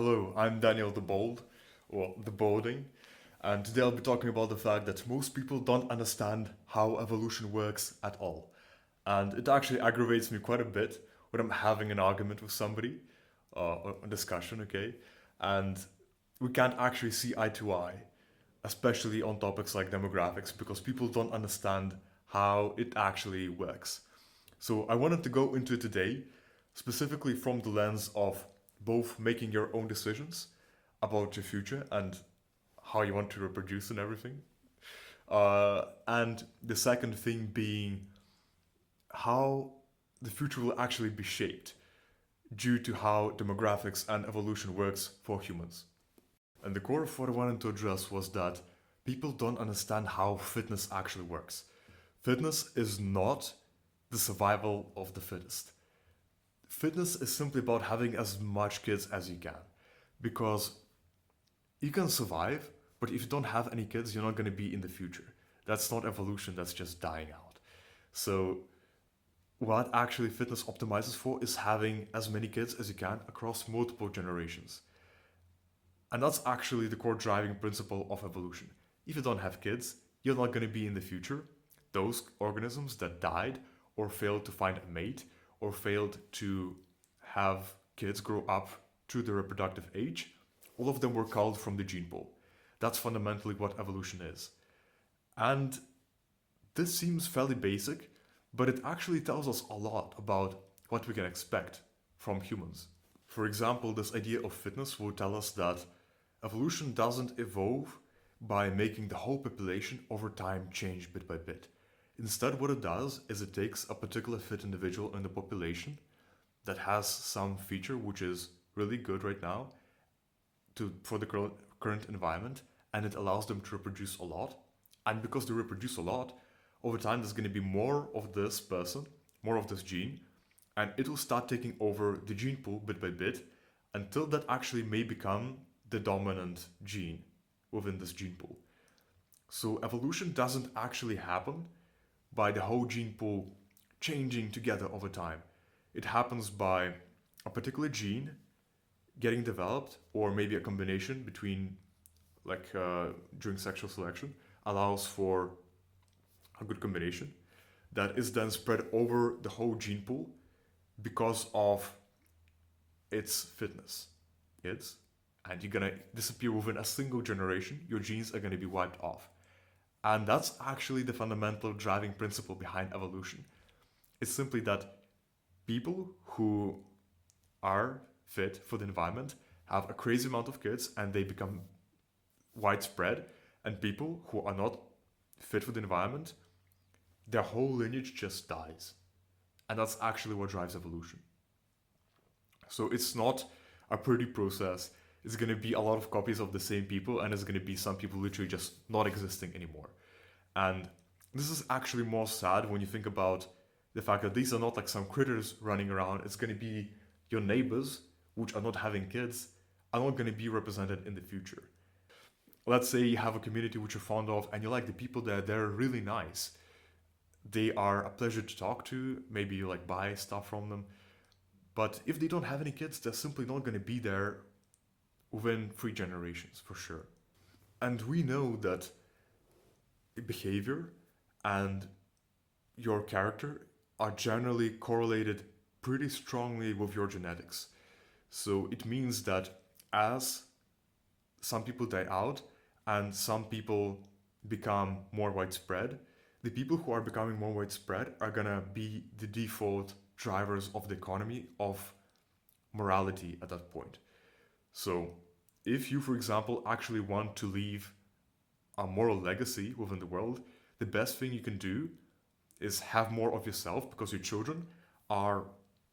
Hello, I'm Daniel the Bold, or the Bolding, and today I'll be talking about the fact that most people don't understand how evolution works at all. And it actually aggravates me quite a bit when I'm having an argument with somebody, or a discussion, okay? And we can't actually see eye to eye, especially on topics like demographics, because people don't understand how it actually works. So I wanted to go into it today, specifically from the lens of both making your own decisions about your future and how you want to reproduce and everything. And the second thing being how the future will actually be shaped due to how demographics and evolution works for humans. And the core of what I wanted to address was that people don't understand how fitness actually works. Fitness is not the survival of the fittest. Fitness is simply about having as much kids as you can. Because you can survive, but if you don't have any kids, you're not going to be in the future. That's not evolution, that's just dying out. So, what actually fitness optimizes for is having as many kids as you can across multiple generations. And that's actually the core driving principle of evolution. If you don't have kids, you're not going to be in the future. Those organisms that died or failed to find a mate or failed to have kids grow up to the reproductive age, all of them were culled from the gene pool. That's fundamentally what evolution is. And this seems fairly basic, but it actually tells us a lot about what we can expect from humans. For example, this idea of fitness will tell us that evolution doesn't evolve by making the whole population over time change bit by bit. Instead, what it does is it takes a particular fit individual in the population that has some feature which is really good right now for the current environment, and it allows them to reproduce a lot. And because they reproduce a lot, over time there's going to be more of this person, more of this gene, and it will start taking over the gene pool bit by bit until that actually may become the dominant gene within this gene pool. So evolution doesn't actually happen by the whole gene pool changing together over time. It happens by a particular gene getting developed, or maybe a combination between, during sexual selection, allows for a good combination that is then spread over the whole gene pool because of its fitness. It's and you're gonna disappear within a single generation, your genes are gonna be wiped off. And that's actually the fundamental driving principle behind evolution. It's simply that people who are fit for the environment have a crazy amount of kids and they become widespread, and people who are not fit for the environment, their whole lineage just dies. And that's actually what drives evolution. So it's not a pretty process. It's going to be a lot of copies of the same people, and it's going to be some people literally just not existing anymore. And this is actually more sad when you think about the fact that these are not like some critters running around. It's going to be your neighbors, which are not having kids, are not going to be represented in the future. Let's say you have a community which you're fond of and you like the people there, they're really nice. They are a pleasure to talk to, maybe you like buy stuff from them. But if they don't have any kids, they're simply not going to be there within 3 generations for sure. And we know that behavior and your character are generally correlated pretty strongly with your genetics. So it means that as some people die out and some people become more widespread, the people who are becoming more widespread are gonna be the default drivers of the economy, of morality at that point. So if you, for example, actually want to leave a moral legacy within the world, the best thing you can do is have more of yourself, because your children are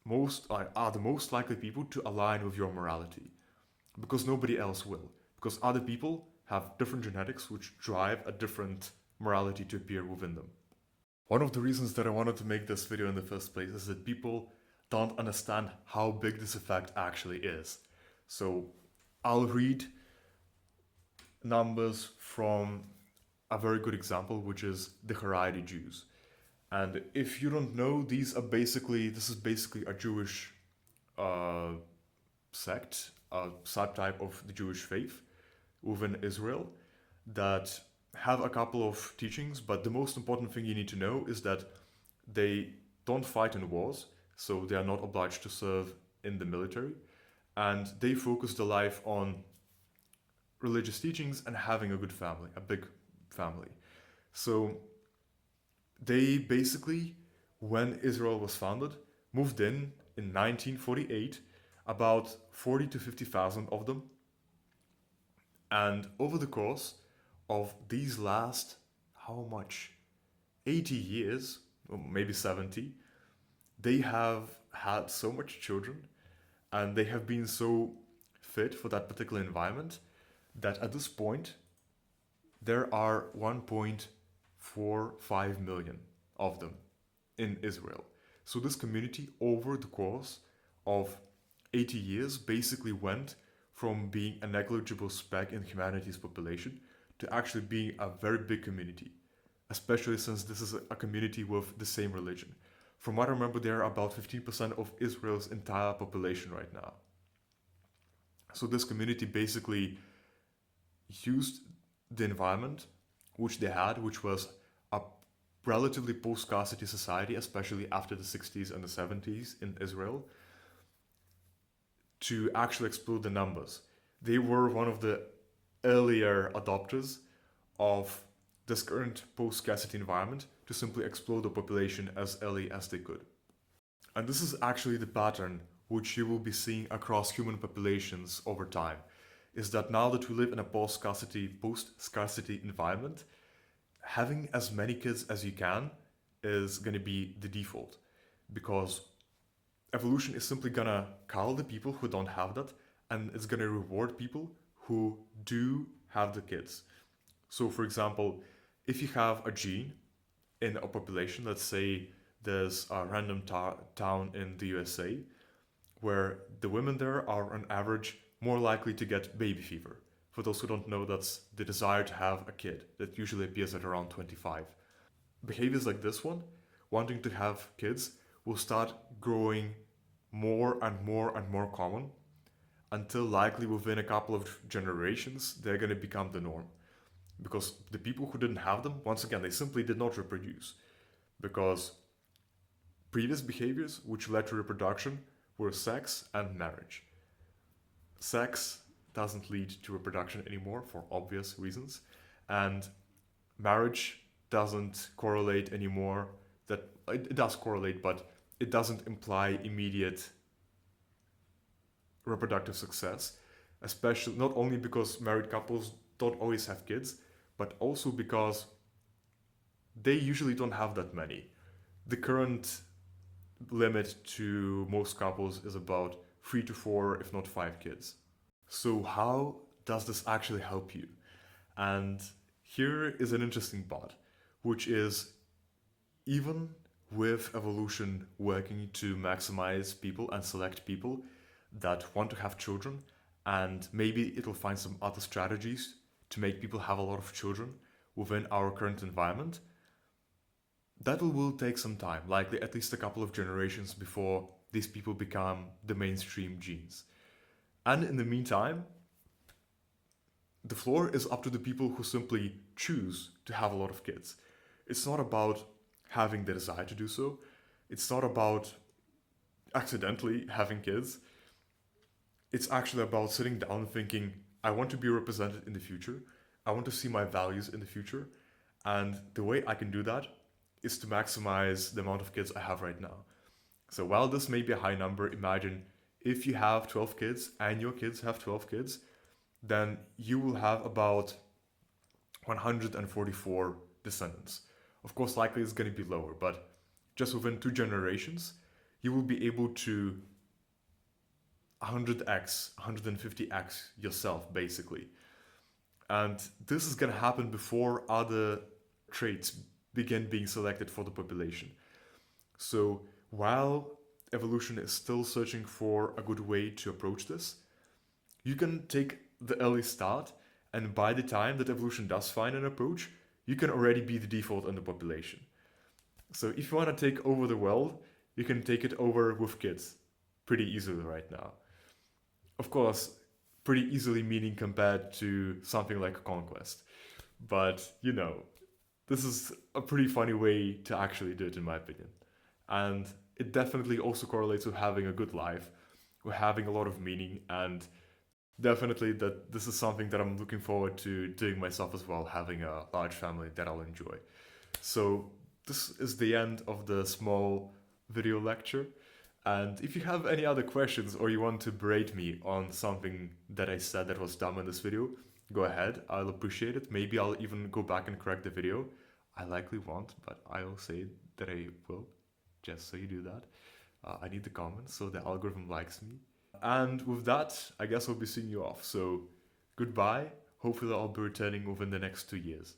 the most likely people to align with your morality, because nobody else will, because other people have different genetics which drive a different morality to appear within them. One of the reasons that I wanted to make this video in the first place is that people don't understand how big this effect actually is. So I'll read numbers from a very good example, which is the Haredi Jews. And if you don't know, this is basically a Jewish sect, a subtype of the Jewish faith within Israel that have a couple of teachings, but the most important thing you need to know is that they don't fight in wars, so they are not obliged to serve in the military, and they focus their life on religious teachings and having a good family, a big family. So they basically, when Israel was founded, moved in 1948, about 40 to 50,000 of them. And over the course of these last, how much? 80 years, or maybe 70, they have had so much children and they have been so fit for that particular environment that at this point there are 1.45 million of them in Israel. So this community over the course of 80 years basically went from being a negligible speck in humanity's population to actually being a very big community, especially since this is a community with the same religion. From what I remember, there are about 15% of Israel's entire population right now. So this community basically used the environment which they had, which was a relatively post-scarcity society, especially after the 60s and the 70s in Israel, to actually explode the numbers. They were one of the earlier adopters of this current post-scarcity environment to simply explode the population as early as they could. And this is actually the pattern which you will be seeing across human populations over time, is that now that we live in a post-scarcity environment, having as many kids as you can is going to be the default, because evolution is simply going to cull the people who don't have that, and it's going to reward people who do have the kids. So for example, if you have a gene in a population, let's say there's a random town in the USA where the women there are on average more likely to get baby fever. For those who don't know, that's the desire to have a kid that usually appears at around 25. Behaviors like this one, wanting to have kids, will start growing more and more and more common until likely within a couple of generations they're going to become the norm. Because the people who didn't have them, once again, they simply did not reproduce. Because previous behaviors which led to reproduction were sex and marriage. Sex doesn't lead to reproduction anymore for obvious reasons, and marriage doesn't correlate anymore. That it does correlate, but it doesn't imply immediate reproductive success, especially not only because married couples don't always have kids, but also because they usually don't have that many. The current limit to most couples is about 3 to 4, if not 5 kids. So how does this actually help you? And here is an interesting part, which is even with evolution working to maximize people and select people that want to have children, and maybe it'll find some other strategies to make people have a lot of children within our current environment, that will take some time, likely at least a couple of generations before these people become the mainstream genes. And in the meantime, the floor is up to the people who simply choose to have a lot of kids. It's not about having the desire to do so. It's not about accidentally having kids. It's actually about sitting down and thinking, I want to be represented in the future. I want to see my values in the future. And the way I can do that is to maximize the amount of kids I have right now. So while this may be a high number, imagine if you have 12 kids and your kids have 12 kids, then you will have about 144 descendants. Of course, likely it's going to be lower, but just within 2 generations, you will be able to 100x, 150x yourself, basically. And this is going to happen before other traits begin being selected for the population. So while evolution is still searching for a good way to approach this, you can take the early start, and by the time that evolution does find an approach, you can already be the default in the population. So if you want to take over the world, you can take it over with kids pretty easily right now. Of course, pretty easily meaning compared to something like conquest. But, this is a pretty funny way to actually do it, in my opinion. And it definitely also correlates with having a good life, with having a lot of meaning, and definitely that this is something that I'm looking forward to doing myself as well, having a large family that I'll enjoy. So, this is the end of the small video lecture. And if you have any other questions or you want to berate me on something that I said that was dumb in this video, go ahead. I'll appreciate it. Maybe I'll even go back and correct the video. I likely won't, but I'll say that I will, just so you do that. I need the comments so the algorithm likes me. And with that, I guess I'll be seeing you off. So, goodbye. Hopefully, I'll be returning within the next 2 years.